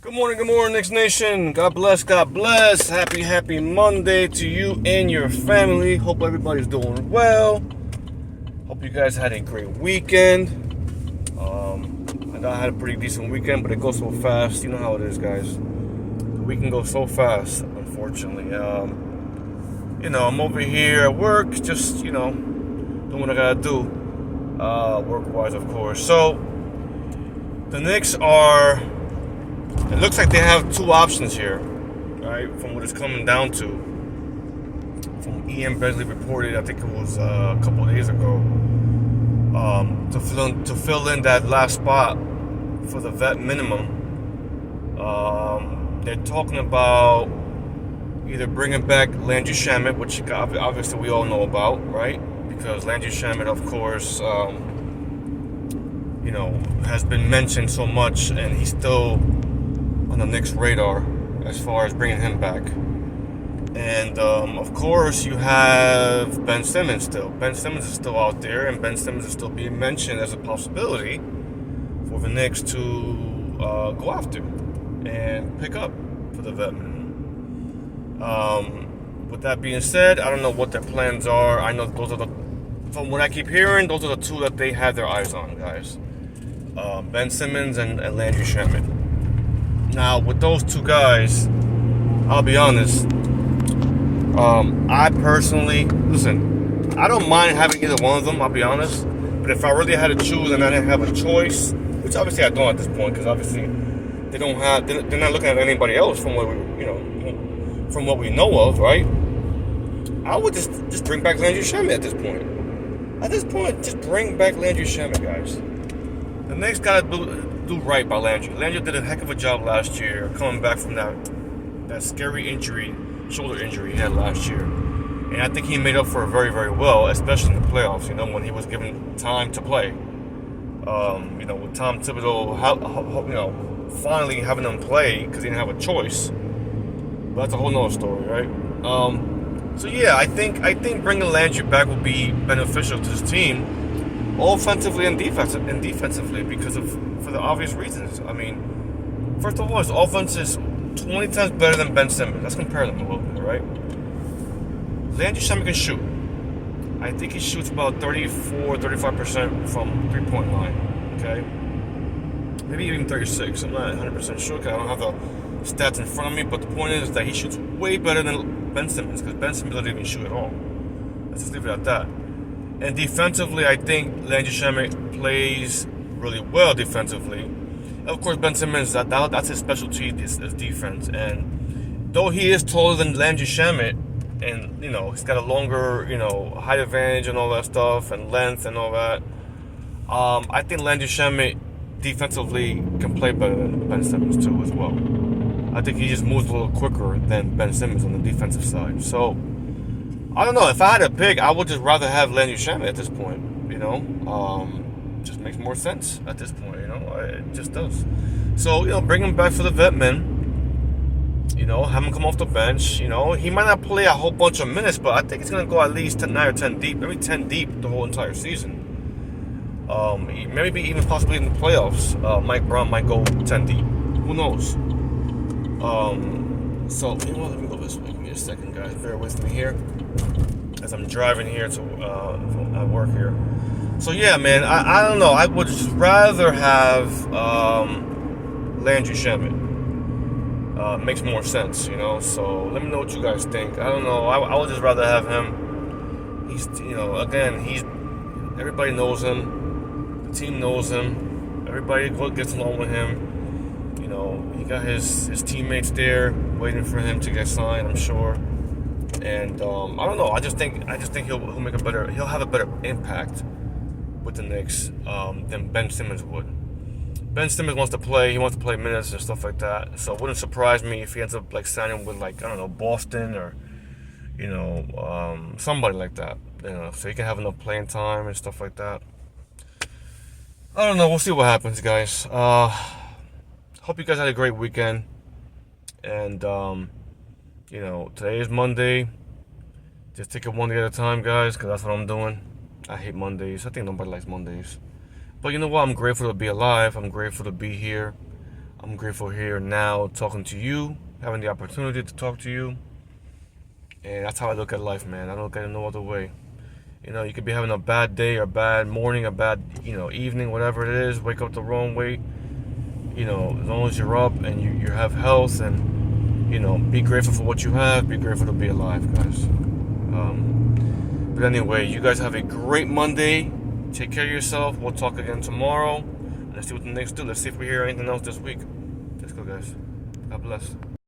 Good morning, Knicks Nation. God bless, God bless. Happy Monday to you and your family. Hope everybody's doing well. Hope you guys had a great weekend. I know I had a pretty decent weekend, but it goes so fast. You know how it is, guys. The weekend goes so fast, unfortunately. I'm over here at work, just, doing what I gotta do, work-wise, of course. So, the Knicks are... It looks like they have two options here, right? From what it's coming down to. From Ian Beasley reported, I think it was a couple of days ago, to fill in that last spot for the vet minimum. They're talking about either bringing back Landry Shamet, which obviously we all know about, right? Because Landry Shamet, of course, has been mentioned so much, and he's still on the Knicks' radar as far as bringing him back. And of course, you have Ben Simmons still. Ben Simmons is still out there, and Ben Simmons is still being mentioned as a possibility for the Knicks to go after and pick up for the vet minimum. With that being said, I don't know what their plans are. I know those are from what I keep hearing, those are the two that they have their eyes on, guys. Ben Simmons and Landry Shamet. Now, with those two guys, I'll be honest, I personally, listen, I don't mind having either one of them, I'll be honest, but if I really had to choose and I didn't have a choice, which obviously I don't at this point, because obviously they're not looking at anybody else from what we know of, right? I would just bring back Landry Shamet at this point. At this point, just bring back Landry Shamet, guys. The Knicks got to do right by Landry. Landry did a heck of a job last year, coming back from that scary shoulder injury he had last year. And I think he made up for it very, very well, especially in the playoffs, when he was given time to play. With Tom Thibodeau, finally having him play because he didn't have a choice. But that's a whole nother story, right? So yeah, I think bringing Landry back will be beneficial to this team, offensively and defensively, for the obvious reasons. I mean, first of all, his offense is 20 times better than Ben Simmons. Let's compare them a little bit, right? Landry Shamet can shoot. I think he shoots about 34-35% from three-point line, okay? Maybe even 36. I'm not 100% sure because I don't have the stats in front of me, but the point is that he shoots way better than Ben Simmons, because Ben Simmons doesn't even shoot at all. Let's just leave it at that. And defensively, I think Landry Shamet plays really well defensively. Of course, Ben Simmons, that's his specialty, is defense. And though he is taller than Landry Shamet, and, he's got a longer, height advantage and all that stuff, and length and all that, I think Landry Shamet defensively can play better than Ben Simmons, too, as well. I think he just moves a little quicker than Ben Simmons on the defensive side. So, I don't know. If I had to pick, I would just rather have Landry Shamet at this point. Just makes more sense at this point. It just does. So bring him back for the vet men. Have him come off the bench. He might not play a whole bunch of minutes, but I think he's gonna go at least 9 or 10 deep, maybe 10 deep the whole entire season. Maybe even possibly in the playoffs, Mike Brown might go 10 deep. Who knows? So let me go this way. Give me a second, guys. Bear with me here as I'm driving here to at work here. So yeah, man, I don't know. I would just rather have Landry Shamet. Makes more sense, So let me know what you guys think. I don't know. I would just rather have him. He's, everybody knows him. The team knows him. Everybody gets along with him. He got his teammates there waiting for him to get signed, I'm sure. And I don't know. I just think he'll have a better impact with the Knicks than Ben Simmons would. Ben Simmons wants to play. He wants to play minutes and stuff like that. So it wouldn't surprise me if he ends up signing with Boston or somebody like that. So he can have enough playing time and stuff like that. I don't know. We'll see what happens, guys. Hope you guys had a great weekend. And today is Monday. Just take it one day at a time, guys, because that's what I'm doing. I hate Mondays. I think nobody likes Mondays. But you know what? I'm grateful to be alive. I'm grateful to be here. I'm grateful here now talking to you, having the opportunity to talk to you. And that's how I look at life, man. I don't look at it no other way. You know, you could be having a bad day or bad morning, a bad, evening, whatever it is, wake up the wrong way. As long as you're up and you have health and, be grateful for what you have, be grateful to be alive, guys. But anyway, you guys have a great Monday. Take care of yourself. We'll talk again tomorrow. Let's see what the Knicks do. Let's see if we hear anything else this week. Let's go, guys. God bless.